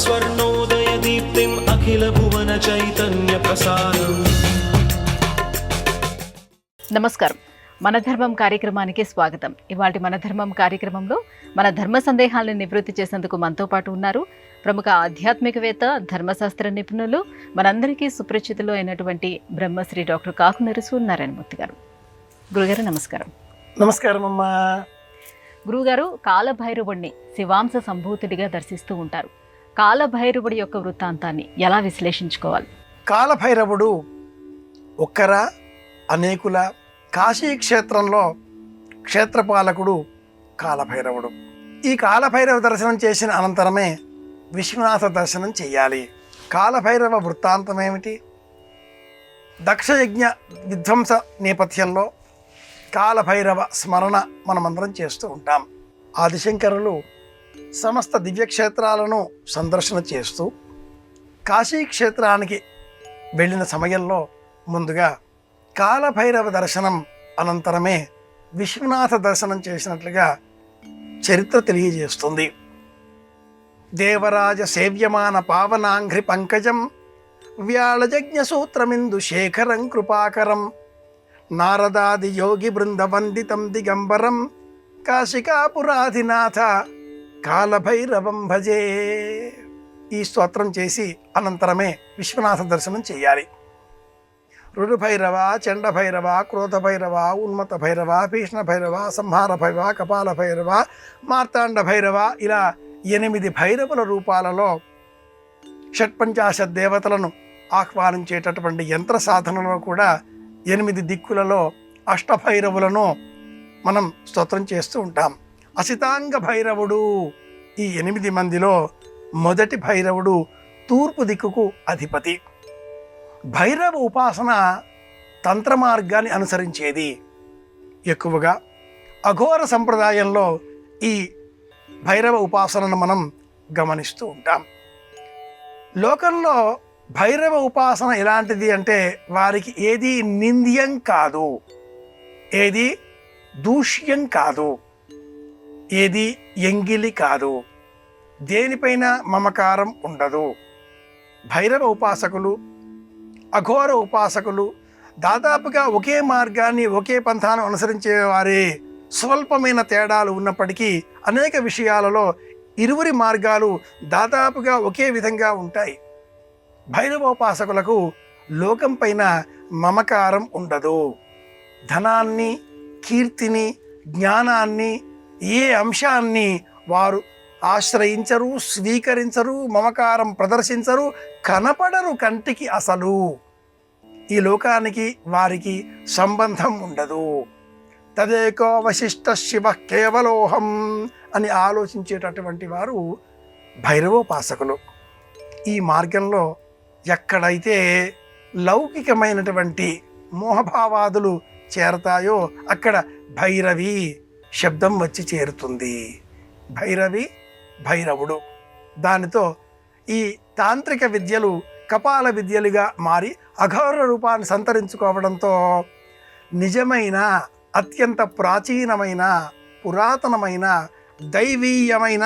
స్వర్ణోదయదీప్తిం అఖిల భువన చైతన్య ప్రసారం. నమస్కారం. మన ధర్మం కార్యక్రమానికి స్వాగతం. ఇవాళ మన ధర్మం కార్యక్రమంలో మన ధర్మ సందేహాలను నివృత్తి చేసేందుకు మనతో పాటు ఉన్నారు ప్రముఖ ఆధ్యాత్మికవేత్త, ధర్మశాస్త్ర నిపుణులు, మనందరికీ సుపరిచితులు అయినటువంటి బ్రహ్మశ్రీ డాక్టర్ కాకునూరి సూర్యనారాయణమూర్తి గారు. గురుగారు నమస్కారం. నమస్కారం అమ్మా. గురుగారు, కాలభైరవుడిని శివాంశ సంభూతుడిగా దర్శిస్తూ ఉంటారు. కాలభైరవుడి యొక్క వృత్తాంతాన్ని ఎలా విశ్లేషించుకోవాలి? కాలభైరవుడు ఒక్కరా అనేకుల? కాశీ క్షేత్రంలో క్షేత్రపాలకుడు కాలభైరవుడు. ఈ కాలభైరవ దర్శనం చేసిన అనంతరమే విశ్వనాథ దర్శనం చెయ్యాలి. కాలభైరవ వృత్తాంతం ఏమిటి? దక్షయజ్ఞ విధ్వంస నేపథ్యంలో కాలభైరవ స్మరణ మనమందరం చేస్తూ ఉంటాం. ఆదిశంకరులు సమస్త దివ్యక్షేత్రాలను సందర్శన చేస్తూ కాశీ క్షేత్రానికి వెళ్ళిన సమయంలో ముందుగా కాలభైరవ దర్శనం అనంతరమే విశ్వనాథ దర్శనం చేసినట్లుగా చరిత్ర తెలియజేస్తుంది. దేవరాజ సేవ్యమాన పావనాంఘ్రి పంకజం వ్యాళజజ్ఞ సూత్రమిందు శేఖరం కృపాకరం నారదాది యోగి బృంద వందితం దిగంబరం కాశికాపురాధినాథ కాలభైరవం భజే. ఈ స్తోత్రం చేసి అనంతరమే విశ్వనాథ దర్శనం చేయాలి. రురుభైరవ, చండభైరవ, క్రోధభైరవ, ఉన్మత భైరవ, భీష్ణ భైరవ, సంహార భైరవ, కపాల భైరవ, మార్తాండ భైరవ, ఇలా 8 భైరవుల రూపాలలో షట్పంచాశత్ దేవతలను ఆహ్వానించేటటువంటి యంత్ర సాధనలో కూడా 8 దిక్కులలో అష్టభైరవులను మనం స్తోత్రం చేస్తూ ఉంటాం. అసితాంగ భైరవుడు ఈ 8 మందిలో మొదటి భైరవుడు తూర్పు దిక్కుకు అధిపతి. భైరవ ఉపాసన తంత్ర మార్గాన్ని అనుసరించేది. ఎక్కువగా అఘోర సంప్రదాయంలో ఈ భైరవ ఉపాసనను మనం గమనిస్తూ ఉంటాం. లోకంలో భైరవ ఉపాసన ఎలాంటిది అంటే వారికి ఏది నింద్యం కాదు, ఏది దూష్యం కాదు, ఏది ఎంగిలి కాదు, దేనిపైన మమకారం ఉండదు. భైరవ ఉపాసకులు, అఘోర ఉపాసకులు దాదాపుగా ఒకే మార్గాన్ని, ఒకే పంథాను అనుసరించే వారే. స్వల్పమైన తేడాలు ఉన్నప్పటికీ అనేక విషయాలలో ఇరువురి మార్గాలు దాదాపుగా ఒకే విధంగా ఉంటాయి. భైరవోపాసకులకు లోకం పైన మమకారం ఉండదు. ధనాన్ని, కీర్తిని, జ్ఞానాన్ని, ఏ అంశాన్ని వారు ఆశ్రయించరు, స్వీకరించరు, మమకారం ప్రదర్శించరు, కనపడరు కంటికి. అసలు ఈ లోకానికి వారికి సంబంధం ఉండదు. తదేకో వశిష్ఠ శివ కేవలోహం అని ఆలోచించేటటువంటి వారు భైరవోపాసకులు. ఈ మార్గంలో ఎక్కడైతే లౌకికమైనటువంటి మోహభావాదులు చేరతాయో అక్కడ భైరవి శబ్దం వచ్చి చేరుతుంది. భైరవి, భైరవుడు. దానితో ఈ తాంత్రిక విద్యలు కపాల విద్యలుగా మారి అఘోర రూపాన్ని సంతరించుకోవడంతో నిజమైన, అత్యంత ప్రాచీనమైన, పురాతనమైన, దైవీయమైన,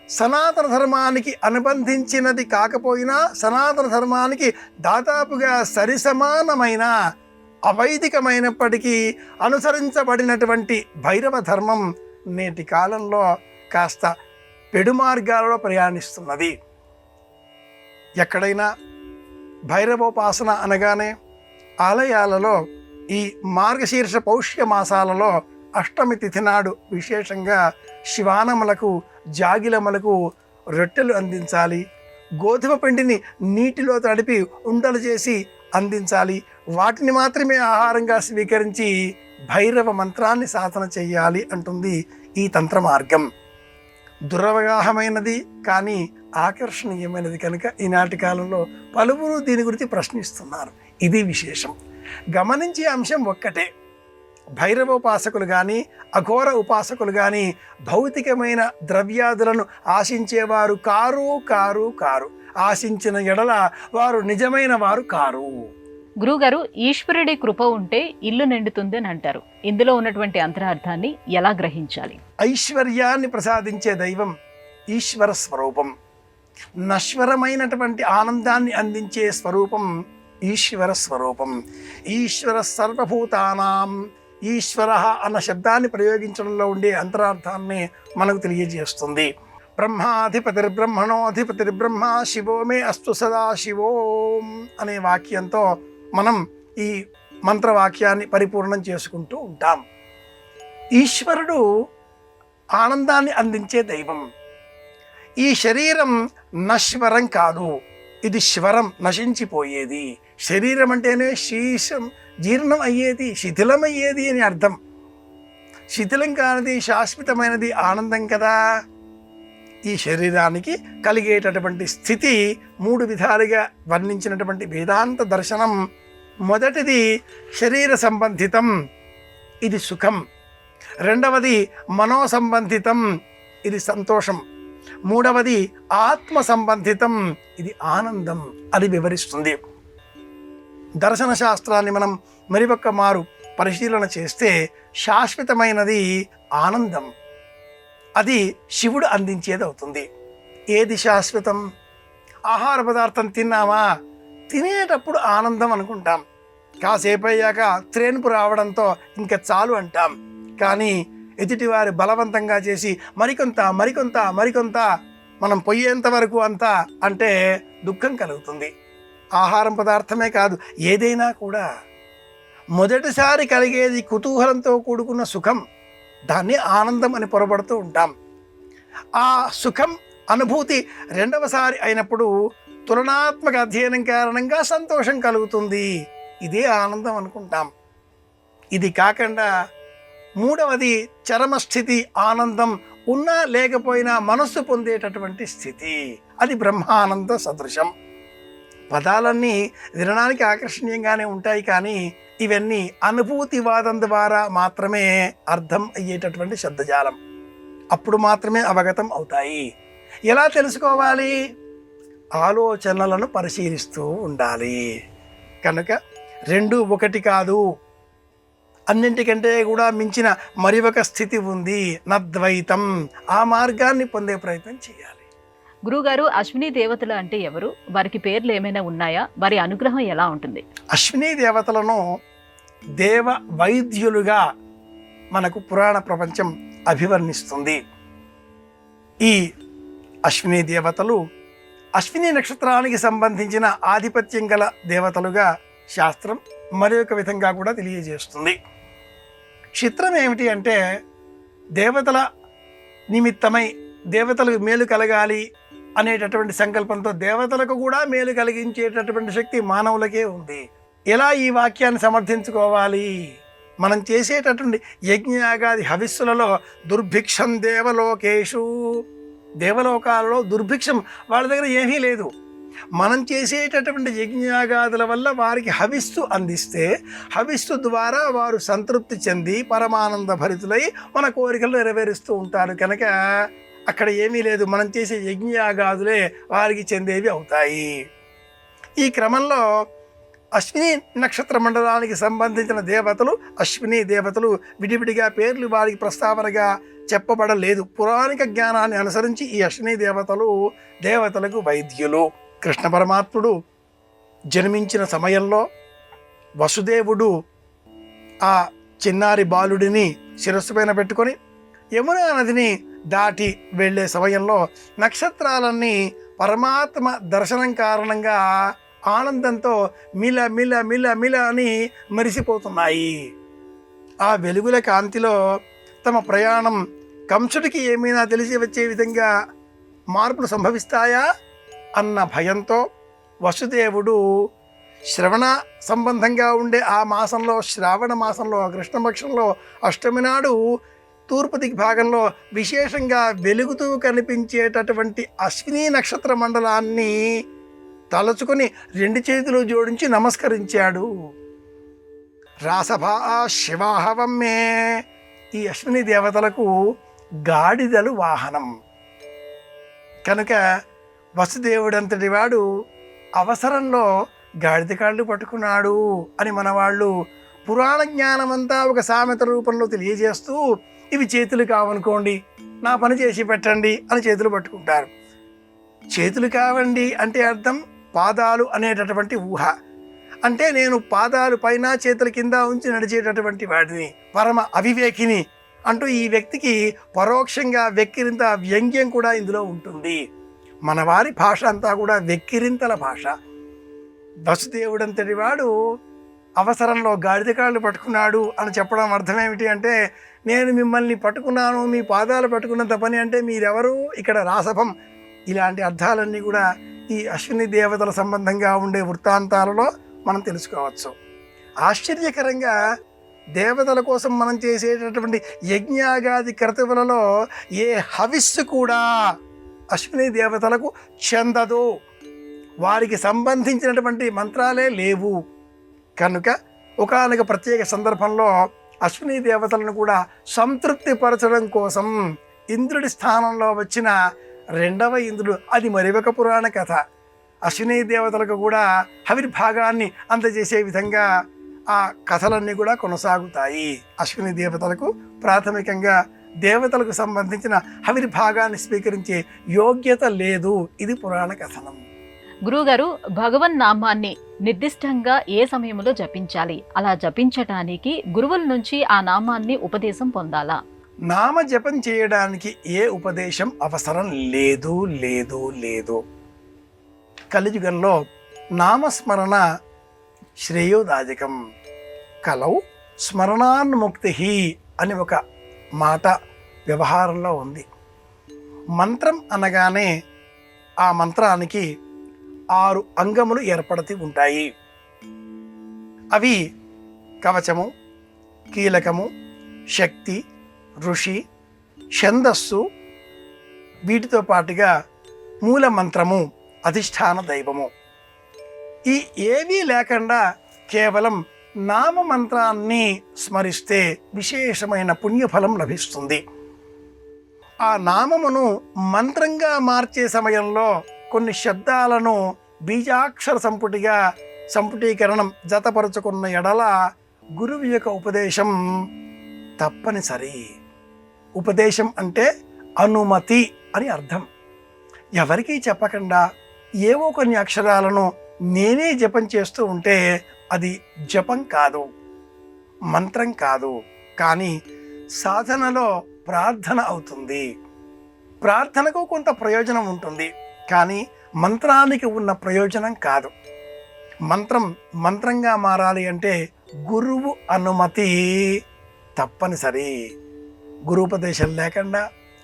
సనాతన ధర్మానికి అనుబంధించినది కాకపోయినా సనాతన ధర్మానికి దాదాపుగా సరిసమానమైన, అవైదికమైనప్పటికీ అనుసరించబడినటువంటి భైరవ ధర్మం నేటి కాలంలో కాస్త పెడు మార్గాలలో ప్రయాణిస్తున్నది. ఎక్కడైనా భైరవోపాసన అనగానే ఆలయాలలో ఈ మార్గశీర్ష పౌష్య మాసాలలో అష్టమి తిథి నాడు విశేషంగా శివానములకు, జాగిలములకు రొట్టెలు అందించాలి. గోధుమ పిండిని నీటిలో తడిపి ఉండలు చేసి అందించాలి. వాటిని మాత్రమే ఆహారంగా స్వీకరించి భైరవ మంత్రాన్ని సాధన చెయ్యాలి అంటుంది ఈ తంత్ర మార్గం. దురవగాహమైనది కానీ ఆకర్షణీయమైనది కనుక ఈనాటి కాలంలో పలువురు దీని గురించి ప్రశ్నిస్తున్నారు. ఇది విశేషం. గమనించే అంశం ఒక్కటే, భైరవోపాసకులు కానీ అఘోర ఉపాసకులు కానీ భౌతికమైన ద్రవ్యాదులను ఆశించేవారు కారు కారు కారు. ఆశించిన ఎడల వారు నిజమైన వారు కారు. గురుగారు, ఈశ్వరుడి కృప ఉంటే ఇల్లు నిండుతుంది అని అంటారు. ఇందులో ఉన్నటువంటి అంతరార్థాన్ని ఎలా గ్రహించాలి? ఐశ్వర్యాన్ని ప్రసాదించే దైవం ఈశ్వర స్వరూపం. నశ్వరమైనటువంటి ఆనందాన్ని అందించే స్వరూపం ఈశ్వర స్వరూపం. ఈశ్వర సర్వభూతానాం, ఈశ్వర అన్న శబ్దాన్ని ప్రయోగించడంలో ఉండే అంతరార్థాన్ని మనకు తెలియజేస్తుంది. బ్రహ్మాధిపతిర్బ్రహ్మణోధిపతిర్బ్రహ్మ శివో మే అస్తు సదా శివోం అనే వాక్యంతో మనం ఈ మంత్రవాక్యాన్ని పరిపూర్ణం చేసుకుంటూ ఉంటాం. ఈశ్వరుడు ఆనందాన్ని అందించే దైవం. ఈ శరీరం నశ్వరం కాదు, ఇది శ్వరం, నశించిపోయేది. శరీరం అంటేనే శీర్షం, జీర్ణం అయ్యేది, శిథిలం అయ్యేది అని అర్థం. శిథిలం కానిది శాశ్వతమైనది ఆనందం కదా. ఈ శరీరానికి కలిగేటటువంటి స్థితి 3 విధాలుగా వర్ణించినటువంటి వేదాంత దర్శనం. మొదటిది శరీర సంబంధితం, ఇది సుఖం. రెండవది మనో సంబంధితం, ఇది సంతోషం. మూడవది ఆత్మ సంబంధితం, ఇది ఆనందం అని వివరిస్తుంది. దర్శన శాస్త్రాన్ని మనం మరొక్క మారు పరిశీలన చేస్తే శాశ్వతమైనది ఆనందం, అది శివుడు అందించేది అవుతుంది. ఏది శాశ్వతం? ఆహార పదార్థం తిన్నామా, తినేటప్పుడు ఆనందం అనుకుంటాం. కాసేపు అయ్యాక త్రేన్పు రావడంతో ఇంకా చాలు అంటాం. కానీ ఎదుటివారి బలవంతంగా చేసి మరికొంత మరికొంత మరికొంత మనం పొయ్యేంత వరకు అంతా అంటే దుఃఖం కలుగుతుంది. ఆహారం పదార్థమే కాదు, ఏదైనా కూడా మొదటిసారి కలిగేది కుతూహలంతో కూడుకున్న సుఖం, దాన్ని ఆనందం అని పొరపడుతూ ఉంటాం. ఆ సుఖం అనుభూతి రెండవసారి అయినప్పుడు తులనాత్మక అధ్యయనం కారణంగా సంతోషం కలుగుతుంది. ఇదే ఆనందం అనుకుంటాం. ఇది కాకుండా మూడవది చరమస్థితి ఆనందం, ఉన్నా లేకపోయినా మనస్సు పొందేటటువంటి స్థితి, అది బ్రహ్మానంద సదృశం. పదాలన్నీ వినడానికి ఆకర్షణీయంగానే ఉంటాయి, కానీ ఇవన్నీ అనుభూతివాదం ద్వారా మాత్రమే అర్థం అయ్యేటటువంటి శబ్దజాలం. అప్పుడు మాత్రమే అవగతం అవుతాయి. ఎలా తెలుసుకోవాలి? ఆలోచనలను పరిశీలిస్తూ ఉండాలి. కనుక 2 ఒకటి కాదు, అన్నింటికంటే కూడా మించిన మరి ఒక స్థితి ఉంది, నద్వైతం. ఆ మార్గాన్ని పొందే ప్రయత్నం చేయాలి. గురుగారు, అశ్విని దేవతలు అంటే ఎవరు? వారికి పేర్లు ఏమైనా ఉన్నాయా? వారి అనుగ్రహం ఎలా ఉంటుంది? అశ్విని దేవతలను దేవ వైద్యులుగా మనకు పురాణ ప్రపంచం అభివర్ణిస్తుంది. ఈ అశ్విని దేవతలు అశ్విని నక్షత్రానికి సంబంధించిన ఆధిపత్యం గల దేవతలుగా శాస్త్రం మరొక విధంగా కూడా తెలియజేస్తుంది. చిత్రం ఏమిటి అంటే, దేవతల నిమిత్తమై దేవతలకు మేలు కలగాలి అనేటటువంటి సంకల్పంతో దేవతలకు కూడా మేలు కలిగించేటటువంటి శక్తి మానవులకే ఉంది. ఎలా ఈ వాక్యాన్ని సమర్థించుకోవాలి? మనం చేసేటటువంటి యజ్ఞయాగాది హవిస్సులలో దుర్భిక్షం దేవలోకేషు, దేవలోకాలలో దుర్భిక్షం వాళ్ళ దగ్గర ఏమీ లేదు. మనం చేసేటటువంటి యజ్ఞయాగాదుల వల్ల వారికి హవిస్సు అందిస్తే హవిస్సు ద్వారా వారు సంతృప్తి చెంది పరమానంద భరితులై మన కోరికలు నెరవేరుస్తూ ఉంటారు. కనుక అక్కడ ఏమీ లేదు, మనం చేసే యజ్ఞయాగాదులే వారికి చెందేవి అవుతాయి. ఈ క్రమంలో అశ్విని నక్షత్ర మండలానికి సంబంధించిన దేవతలు, అశ్విని దేవతలు విడివిడిగా పేర్లు వారికి ప్రస్తావనగా చెప్పబడలేదు. పురాణిక జ్ఞానాన్ని అనుసరించి ఈ అశ్విని దేవతలు దేవతలకు వైద్యులు. కృష్ణ పరమాత్ముడు జన్మించిన సమయంలో వసుదేవుడు ఆ చిన్నారి బాలుడిని శిరస్సు పైన పెట్టుకొని యమునా నదిని దాటి వెళ్ళే సమయంలో నక్షత్రాలన్నీ పరమాత్మ దర్శనం కారణంగా ఆనందంతో మిల మిల మిల మిల అని మెరిసిపోతున్నాయి. ఆ వెలుగుల కాంతిలో తమ ప్రయాణం కంసుడికి ఏమైనా తెలిసి వచ్చే విధంగా మార్పులు సంభవిస్తాయా అన్న భయంతో వసుదేవుడు శ్రవణ సంబంధంగా ఉండే ఆ మాసంలో, శ్రావణ మాసంలో, కృష్ణపక్షంలో అష్టమి నాడు తూర్పు దిగ్భాగంలో విశేషంగా వెలుగుతూ కనిపించేటటువంటి అశ్విని నక్షత్ర మండలాన్ని తలచుకొని 2 చేతులు జోడించి నమస్కరించాడు. రాసభా శివాహవమ్మే. ఈ అశ్విని దేవతలకు గాడిదలు వాహనం కనుక వసుదేవుడంతటి వాడు అవసరంలో గాడిద కాళ్ళు పట్టుకున్నాడు అని మన వాళ్ళు పురాణ జ్ఞానమంతా ఒక సామెత రూపంలో తెలియజేస్తూ, ఇవి చేతులు కావనుకోండి, నా పని చేసి పెట్టండి అని చేతులు పట్టుకుంటారు. చేతులు కావండి అంటే అర్థం పాదాలు అనేటటువంటి ఊహ. అంటే నేను పాదాలు పైన చేతుల కింద ఉంచి నడిచేటటువంటి వాడిని, పరమ అవివేకిని అంటూ ఈ వ్యక్తికి పరోక్షంగా వెక్కిరింత వ్యంగ్యం కూడా ఇందులో ఉంటుంది. మన వారి భాష అంతా కూడా వెక్కిరింతల భాష. వసుదేవుడంతటి వాడు అవసరంలో గాడిద కాళ్ళు పట్టుకున్నాడు అని చెప్పడం అర్థం ఏమిటి అంటే, నేను మిమ్మల్ని పట్టుకున్నాను, మీ పాదాలు పట్టుకున్నంత పని అంటే మీరెవరు, ఇక్కడ రాసభం. ఇలాంటి అర్థాలన్నీ కూడా ఈ అశ్విని దేవతల సంబంధంగా ఉండే వృత్తాంతాలలో మనం తెలుసుకోవచ్చు. ఆశ్చర్యకరంగా దేవతల కోసం మనం చేసేటటువంటి యజ్ఞాగాది క్రతువులలో ఏ హవిస్సు కూడా అశ్విని దేవతలకు చెందదు. వారికి సంబంధించినటువంటి మంత్రాలే లేవు. కనుక ఒకానొక ప్రత్యేక సందర్భంలో అశ్విని దేవతలను కూడా సంతృప్తిపరచడం కోసం ఇంద్రుడి స్థానంలో వచ్చిన రెండవ ఇంద్రుడు, అది మరి ఒక పురాణ కథ. అశ్విని దేవతలకు కూడా హవిర్భాగాన్ని అందజేసే విధంగా ఆ కథలన్నీ కూడా కొనసాగుతాయి. అశ్విని దేవతలకు ప్రాథమికంగా దేవతలకు సంబంధించిన హవిర్భాగాన్ని స్వీకరించే యోగ్యత లేదు. ఇది పురాణ కథనం. గురువుగారు, భగవన్ నామాన్ని నిర్దిష్టంగా ఏ సమయంలో జపించాలి? అలా జపించటానికి గురువుల నుంచి ఆ నామాన్ని ఉపదేశం పొందాలా? నామ జపం చేయడానికి ఏ ఉపదేశం అవసరం లేదు లేదు లేదు. కలియుగంలో నామస్మరణ శ్రేయోదాయకం. కలౌ స్మరణాన్ముక్తి అని ఒక మాట వ్యవహారంలో ఉంది. మంత్రం అనగానే ఆ మంత్రానికి 6 అంగములు ఏర్పడుతూ ఉంటాయి. అవి కవచము, కీలకము, శక్తి, ఋషి, ఛందస్సు, వీటితో పాటుగా మూల మంత్రము, అధిష్టాన దైవము. ఈ ఏవీ లేకుండా కేవలం నామ మంత్రాన్ని స్మరిస్తే విశేషమైన పుణ్యఫలం లభిస్తుంది. ఆ నామమును మంత్రంగా మార్చే సమయంలో కొన్ని శబ్దాలను బీజాక్షర సంపుటీకరణం జతపరుచుకున్న ఎడల గురువు యొక్క ఉపదేశం తప్పనిసరి. ఉపదేశం అంటే అనుమతి అని అర్థం. ఎవరికీ చెప్పకుండా ఏవో కొన్ని అక్షరాలను నేనే జపం చేస్తూ ఉంటే అది జపం కాదు, మంత్రం కాదు, కానీ సాధనలో ప్రార్థన అవుతుంది. ప్రార్థనకు కొంత ప్రయోజనం ఉంటుంది, కానీ మంత్రానికి ఉన్న ప్రయోజనం కాదు. మంత్రంగా మారాలి అంటే గురువు అనుమతి తప్పనిసరి. గురూపదేశం లేకుండా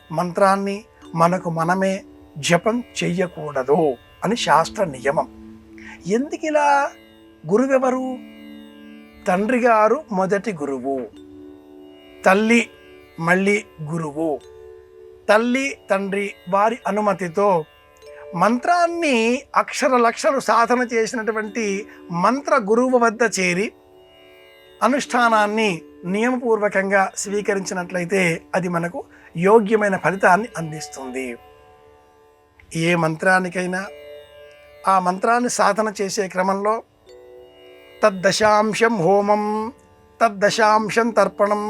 మంత్రాన్ని మనకు మనమే జపం చెయ్యకూడదు అని శాస్త్ర నియమం. ఎందుకిలా? గురువెవరు? తండ్రి గారు మొదటి గురువు, తల్లి మళ్ళీ గురువు. తల్లి తండ్రి వారి అనుమతితో మంత్రాన్ని అక్షర లక్షలు సాధన చేసినటువంటి మంత్ర గురువు వద్ద చేరి అనుష్ఠానాన్ని నియమపూర్వకంగా స్వీకరించినట్లయితే అది మనకు యోగ్యమైన ఫలితాన్ని అందిస్తుంది. ఏ మంత్రానికైనా ఆ మంత్రాన్ని సాధన చేసే క్రమంలో తద్దశాంశం హోమం, తద్దశాంశం తర్పణం,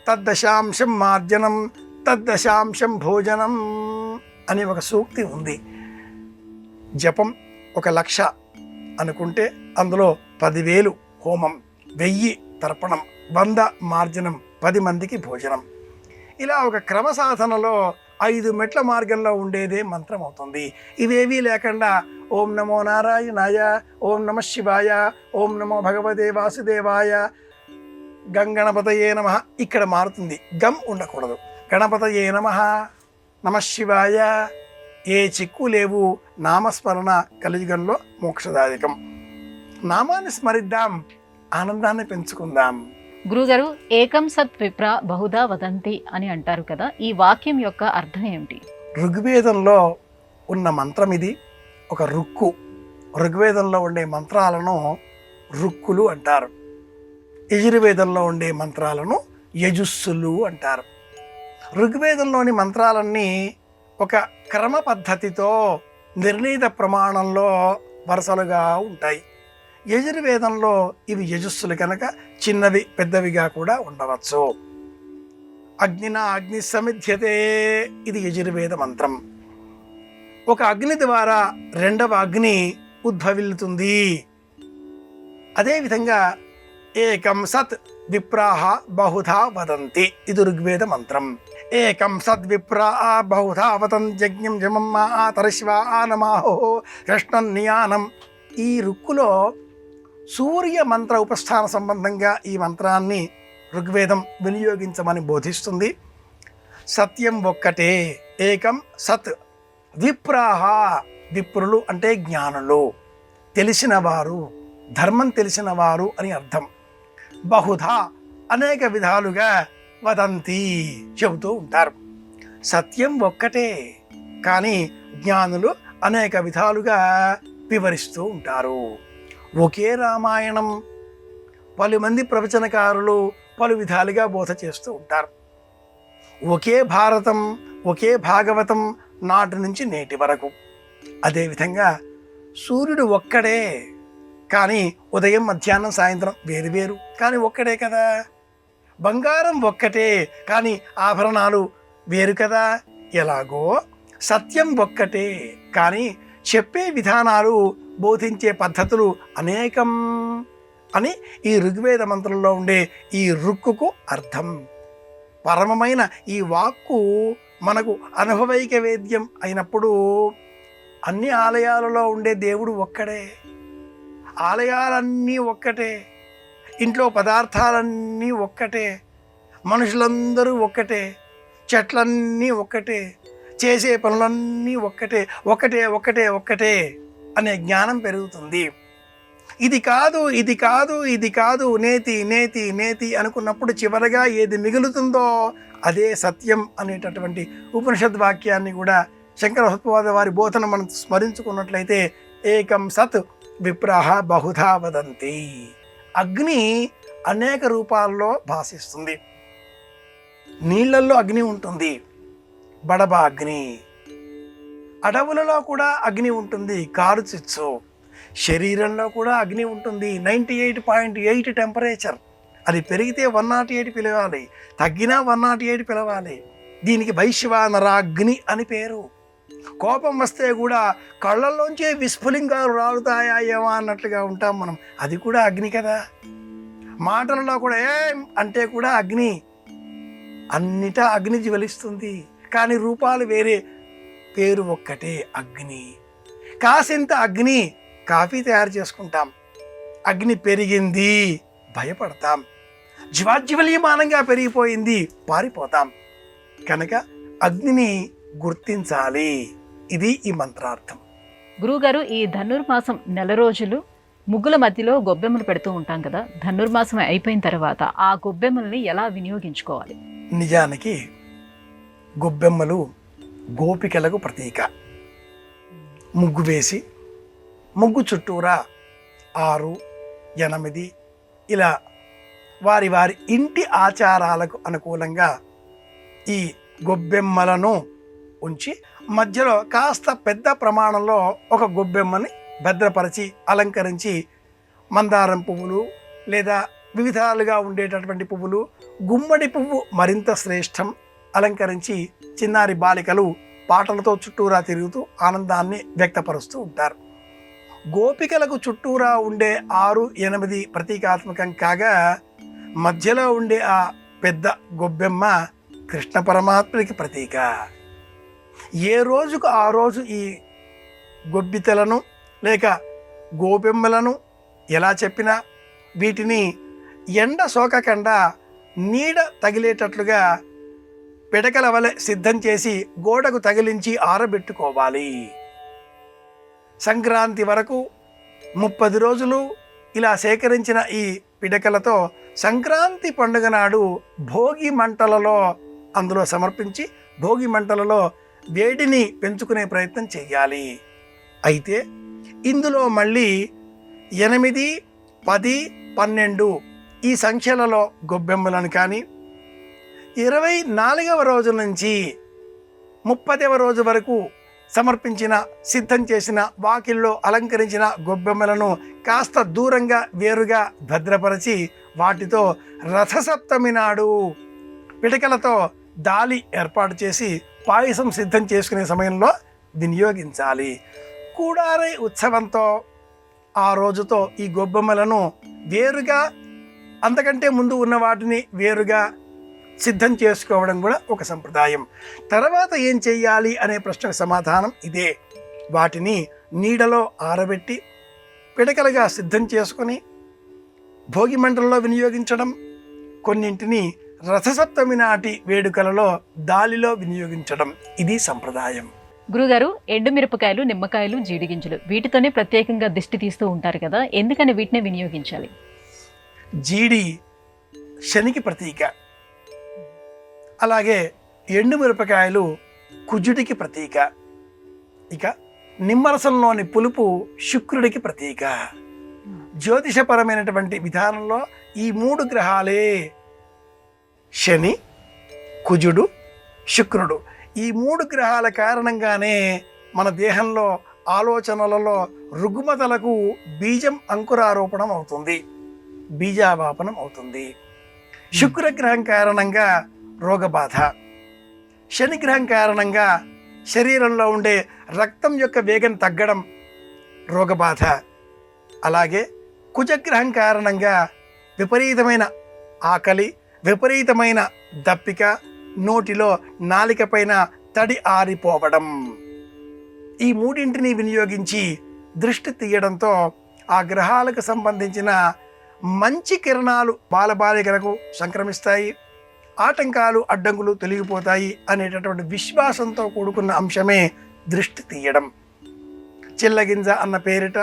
తద్దశాంశం మార్జనం, తద్దశాంశం భోజనం అని ఒక సూక్తి ఉంది. జపం 1,00,000 అనుకుంటే అందులో 10,000 హోమం, 1000 తర్పణం, 100 మార్జనం, 10 మందికి భోజనం. ఇలా ఒక క్రమ సాధనలో 5 మెట్ల మార్గంలో ఉండేదే మంత్రం అవుతుంది. ఇవేవీ లేకుండా ఓం నమో నారాయణాయ, ఓం నమ శివాయ, ఓం నమో భగవతే వాసుదేవాయ, గంగణపతయే నమః ఇక్కడ మారుతుంది. గం ఉండకూడదు. గణపతయే నమః, నమ శివాయ, ఏ చిక్కు లేవు. నామస్మరణ కలియుగంలో మోక్షదాయకం. నామాన్ని స్మరిద్దాం, ఆనందాన్ని పెంచుకుందాం. గురుగారు, ఏకం సత్ విప్ర బహుదా వదంతి అని అంటారు కదా, ఈ వాక్యం యొక్క అర్థం ఏమిటి? ఋగ్వేదంలో ఉన్న మంత్రం ఇది. ఒక రుక్కు. ఋగ్వేదంలో ఉండే మంత్రాలను రుక్కులు అంటారు. యజుర్వేదంలో ఉండే మంత్రాలను యజుస్సులు అంటారు. ఋగ్వేదంలోని మంత్రాలన్నీ ఒక క్రమ పద్ధతితో నిర్ణీత ప్రమాణంలో వరుసలుగా ఉంటాయి. యజుర్వేదంలో ఇవి యజుస్సులు కనుక చిన్నవి పెద్దవిగా కూడా ఉండవచ్చు. అగ్నినా అగ్ని సమిధ్యతే, ఇది యజుర్వేద మంత్రం. ఒక అగ్ని ద్వారా రెండవ అగ్ని ఉద్భవిల్లుతుంది. అదేవిధంగా ఏకం సత్ విప్రాహ బహుధా వదంతి, ఇది ఋగ్వేద మంత్రం. ఏకం సద్ విప్రా బహుధా వదంతి యజ్ఞం జమమ్మ తరశివ నమాహో కృష్ణన్యానం. ఈ రుక్కులో సూర్య మంత్ర ఉపస్థాన సంబంధంగా ఈ మంత్రాన్ని ఋగ్వేదం వినియోగించమని బోధిస్తుంది. సత్యం ఒక్కటే, ఏకం సత్ విప్రాహ, విప్రులు అంటే జ్ఞానులు, తెలిసినవారు, ధర్మం తెలిసినవారు అని అర్థం. బహుధా అనేక విధాలుగా వదంతి చెబుతూ ఉంటారు. సత్యం ఒక్కటే, కానీ జ్ఞానులు అనేక విధాలుగా వివరిస్తూ ఉంటారు. ఒకే రామాయణం పలుమంది ప్రవచనకారులు పలు విధాలుగా బోధ చేస్తూ ఉంటారు. ఒకే భారతం, ఒకే భాగవతం నాటి నుంచి నేటి వరకు. అదేవిధంగా సూర్యుడు ఒక్కడే, కానీ ఉదయం మధ్యాహ్నం సాయంత్రం వేరువేరు, కానీ ఒక్కడే కదా. బంగారం ఒక్కటే, కానీ ఆభరణాలు వేరు కదా. ఎలాగో సత్యం ఒక్కటే, కానీ చెప్పే విధానాలు, బోధించే పద్ధతులు అనేకం అని ఈ ఋగ్వేద మంత్రంలో ఉండే ఈ రుక్కుకు అర్థం. పరమమైన ఈ వాక్కు మనకు అనుభవైక వేద్యం అయినప్పుడు అన్ని ఆలయాలలో ఉండే దేవుడు ఒక్కడే, ఆలయాలన్నీ ఒక్కటే, ఇంట్లో పదార్థాలన్నీ ఒక్కటే, మనుషులందరూ ఒక్కటే, చెట్లన్నీ ఒక్కటే, చేసే పనులన్నీ ఒక్కటే, ఒకటే ఒకటే ఒక్కటే అనే జ్ఞానం పెరుగుతుంది. ఇది కాదు, ఇది కాదు, ఇది కాదు, నేతి నేతి నేతి అనుకున్నప్పుడు చివరగా ఏది మిగులుతుందో అదే సత్యం అనేటటువంటి ఉపనిషద్ వాక్యాన్ని కూడా శంకర భగవత్పాద వారి బోధన మనం స్మరించుకున్నట్లయితే ఏకం సత్ విప్రాహ బహుధా వదంతి. అగ్ని అనేక రూపాల్లో భాసిస్తుంది. నీళ్లల్లో అగ్ని ఉంటుంది, బడబ అగ్ని. అడవులలో కూడా అగ్ని ఉంటుంది, కారు చిచ్చు. శరీరంలో కూడా అగ్ని ఉంటుంది, 98.8 టెంపరేచర్. అది పెరిగితే 108 పిలవాలి, తగ్గినా 108 పిలవాలి. దీనికి వైశ్వానరాగ్ని అని పేరు. కోపం వస్తే కూడా కళ్ళల్లోంచే విస్ఫులింగాలు రాలుతాయా ఏమో అన్నట్లుగా ఉంటాం మనం, అది కూడా అగ్ని కదా. మాటలలో కూడా ఏం అంటే కూడా అగ్ని. అన్నిటా అగ్ని జ్వలిస్తుంది, కానీ రూపాలు వేరే, పేరు ఒక్కటే అగ్ని. కాసింత అగ్ని కాఫీ తయారు చేసుకుంటాం, అగ్ని పెరిగింది భయపడతాం, జ్వాజ్వల్యమానంగా పెరిగిపోయింది పారిపోతాం. కనుక అగ్నిని గుర్తించాలి. ఇది ఈ మంత్రార్థం. గురువుగారు, ఈ ధనుర్మాసం నెల రోజులు ముగ్గుల మధ్యలో గొబ్బెమ్మలు పెడుతూ ఉంటాం కదా, ధనుర్మాసం అయిపోయిన తర్వాత ఆ గొబ్బెమ్మల్ని ఎలా వినియోగించుకోవాలి? నిజానికి గొబ్బెమ్మలు గోపికలకు ప్రతీక. ముగ్గు వేసి ముగ్గు చుట్టూరా 6, 8 ఇలా వారి వారి ఇంటి ఆచారాలకు అనుకూలంగా ఈ గొబ్బెమ్మలను ఉంచి మధ్యలో కాస్త పెద్ద ప్రమాణంలో ఒక గొబ్బెమ్మని భద్రపరిచి అలంకరించి మందారం పువ్వులు లేదా వివిధాలుగా ఉండేటటువంటి పువ్వులు, గుమ్మడి పువ్వు మరింత శ్రేష్టం అలంకరించి చిన్నారి బాలికలు పాటలతో చుట్టూరా తిరుగుతూ ఆనందాన్ని వ్యక్తపరుస్తూ ఉంటారు. గోపికలకు చుట్టూరా ఉండే 6, 8 ప్రతీకాత్మకం కాగా మధ్యలో ఉండే ఆ పెద్ద గొబ్బెమ్మ కృష్ణ పరమాత్మకి ప్రతీక. ఏ రోజుకు ఆ రోజు ఈ గొబ్బితలను లేక గోబెమ్మలను ఎలా చెప్పినా వీటిని ఎండ సోకకుండా నీడ తగిలేటట్లుగా పిడకల వలె సిద్ధం చేసి గోడకు తగిలించి ఆరబెట్టుకోవాలి. సంక్రాంతి వరకు 30 రోజులు ఇలా సేకరించిన ఈ పిడకలతో సంక్రాంతి పండుగ నాడు భోగి మంటలలో అందులో సమర్పించి భోగి మంటలలో వేడిని పెంచుకునే ప్రయత్నం చేయాలి. అయితే ఇందులో మళ్ళీ 8, 10, 12 ఈ సంఖ్యలలో గొబ్బెమ్మలను కానీ 24వ రోజు నుంచి 30వ రోజు వరకు సమర్పించిన సిద్ధం చేసిన వాకిల్లో అలంకరించిన గొబ్బెమ్మలను కాస్త దూరంగా వేరుగా భద్రపరిచి వాటితో రథసప్తమి నాడు పిడకలతో దాలి ఏర్పాటు చేసి పాయసం సిద్ధం చేసుకునే సమయంలో వినియోగించాలి. కూడారై ఉత్సవంతో ఆ రోజుతో ఈ గొబ్బెమ్మలను వేరుగా, అంతకంటే ముందు ఉన్న వాటిని వేరుగా సిద్ధం చేసుకోవడం కూడా ఒక సంప్రదాయం. తర్వాత ఏం చెయ్యాలి అనే ప్రశ్నకు సమాధానం ఇదే. వాటిని నీడలో ఆరబెట్టి పిడకలుగా సిద్ధం చేసుకొని భోగి మంటల్లో వినియోగించడం, కొన్నింటిని రథసప్తమి నాటి వేడుకలలో దాలిలో వినియోగించడం, ఇది సంప్రదాయం. గురుగారు, ఎండుమిరపకాయలు, నిమ్మకాయలు, జీడిగింజలు వీటితోనే ప్రత్యేకంగా దిష్టి తీస్తూ ఉంటారు కదా, ఎందుకని వీటిని వినియోగించాలి? జీడి శనికి ప్రతీక, అలాగే ఎండుమిరపకాయలు కుజుడికి ప్రతీక, ఇక నిమ్మరసంలోని పులుపు శుక్రుడికి ప్రతీక. జ్యోతిషపరమైనటువంటి విధానంలో ఈ 3 గ్రహాలే, శని, కుజుడు, శుక్రుడు, ఈ 3 గ్రహాల కారణంగానే మన దేహంలో ఆలోచనలలో రుగ్మతలకు బీజం అంకురారోపణం అవుతుంది, బీజావాపనం అవుతుంది. శుక్రగ్రహం కారణంగా రోగబాధ, శనిగ్రహం కారణంగా శరీరంలో ఉండే రక్తం యొక్క వేగం తగ్గడం, రోగబాధ. అలాగే కుజగ్రహం కారణంగా విపరీతమైన ఆకలి, విపరీతమైన దప్పిక, నోటిలో నాలిక పైన తడి ఆరిపోవడం. ఈ 3ంటిని వినియోగించి దృష్టి తీయడంతో ఆ గ్రహాలకు సంబంధించిన మంచి కిరణాలు బాలబాలికలకు సంక్రమిస్తాయి, ఆటంకాలు అడ్డంకులు తొలగిపోతాయి అనేటటువంటి విశ్వాసంతో కూడుకున్న అంశమే దృష్టి తీయడం. చిల్లగింజ అన్న పేరిట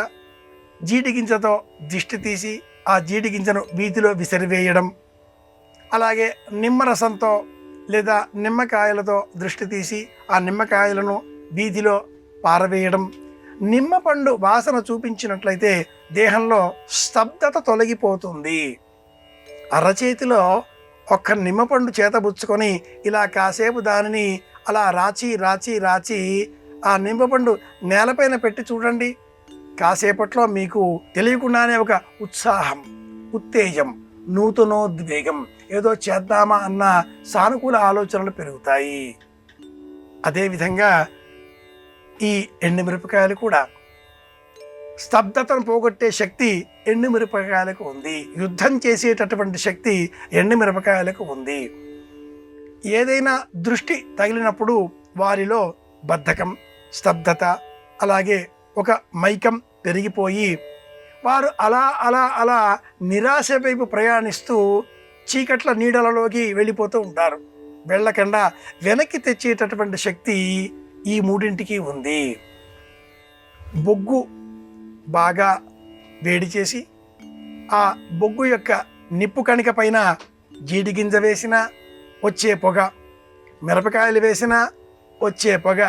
జీడిగింజతో దిష్టి తీసి ఆ జీడిగింజను వీధిలో విసిరివేయడం, అలాగే నిమ్మరసంతో లేదా నిమ్మకాయలతో దృష్టి తీసి ఆ నిమ్మకాయలను వీధిలో పారవేయడం. నిమ్మపండు వాసన చూపించినట్లయితే దేహంలో స్తబ్దత తొలగిపోతుంది. అరచేతిలో ఒక్క నిమ్మపండు చేతబుచ్చుకొని ఇలా కాసేపు దానిని అలా రాచి రాచి రాచి ఆ నిమ్మపండు నేలపైన పెట్టి చూడండి. కాసేపట్లో మీకు తెలియకుండానే ఒక ఉత్సాహం, ఉత్తేజం, నూతనోద్వేగం, ఏదో చేద్దామా అన్న సానుకూల ఆలోచనలు పెరుగుతాయి. అదేవిధంగా ఈ ఎండుమిరపకాయలు కూడా స్తబ్దతను పోగొట్టే శక్తి ఎండుమిరపకాయలకు ఉంది, యుద్ధం చేసేటటువంటి శక్తి ఎండుమిరపకాయలకు ఉంది. ఏదైనా దృష్టి తగిలినప్పుడు వారిలో బద్ధకం, స్తబ్దత, అలాగే ఒక మైకం పెరిగిపోయి వారు అలా అలా అలా నిరాశ వైపు ప్రయాణిస్తూ చీకట్ల నీడలలోకి వెళ్ళిపోతూ ఉంటారు. వెళ్ళకుండా వెనక్కి తెచ్చేటటువంటి శక్తి ఈ 3ంటికి ఉంది. బొగ్గు బాగా వేడి చేసి ఆ బొగ్గు యొక్క నిప్పు కణిక పైన జీడిగింజ వేసినా వచ్చే పొగ, మిరపకాయలు వేసినా వచ్చే పొగ,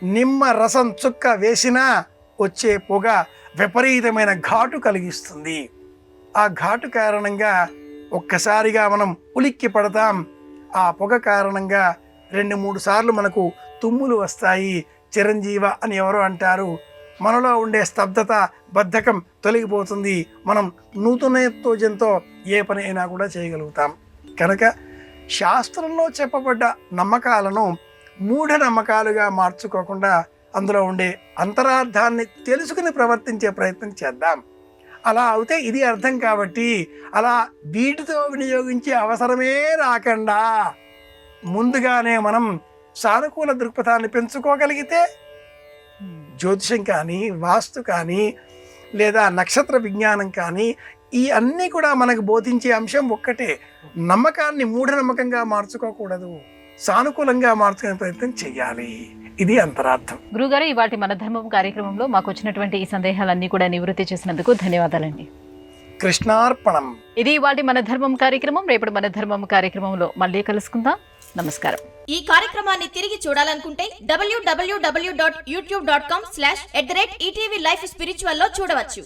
నిమ్మ రసం చుక్క వేసినా వచ్చే పొగ విపరీతమైన ఘాటు కలిగిస్తుంది. ఆ ఘాటు కారణంగా ఒక్కసారిగా మనం ఉలిక్కి పడతాం. ఆ పొగ కారణంగా 2-3 సార్లు మనకు తుమ్ములు వస్తాయి. చిరంజీవ అని ఎవరో అంటారు. మనలో ఉండే స్తబ్దత, బద్ధకం తొలగిపోతుంది. మనం నూతనోత్తేజంతో ఏ పని అయినా కూడా చేయగలుగుతాం. కనుక శాస్త్రంలో చెప్పబడ్డ నమ్మకాలను మూఢనమ్మకాలుగా మార్చుకోకుండా అందులో ఉండే అంతరార్థాన్ని తెలుసుకుని ప్రవర్తించే ప్రయత్నం చేద్దాం. అలా అవుతే ఇది అర్థం కాబట్టి అలా వీటితో వినియోగించే అవసరమే రాకుండా ముందుగానే మనం సానుకూల దృక్పథాన్ని పెంచుకోగలిగితే జ్యోతిషం కానీ, వాస్తు కానీ, లేదా నక్షత్ర విజ్ఞానం కానీ, ఈ అన్నీ కూడా మనకు బోధించే అంశం ఒక్కటే. నమ్మకాన్ని మూఢనమ్మకంగా మార్చుకోకూడదు, సానుకూలంగా మార్చుకునే ప్రయత్నం చేయాలి. ఇది అంతరార్థం. గురుగారు, ఇవాటి మన ధర్మం కార్యక్రమంలో మాకు వచ్చినటువంటి ఈ సందేహాలన్నీ కూడా నివృత్తి చేసినందుకు ధన్యవాదాలండి. కృష్ణార్పణం. ఇది ఇవాటి మన ధర్మం కార్యక్రమం. రేపటి మన ధర్మం కార్యక్రమంలో మళ్ళీ కలుసుకుందాం. నమస్కారం. ఈ కార్యక్రమాన్ని తిరిగి చూడాలనుకుంటే www.youtube.com/ETV Life Spiritual లో చూడవచ్చు.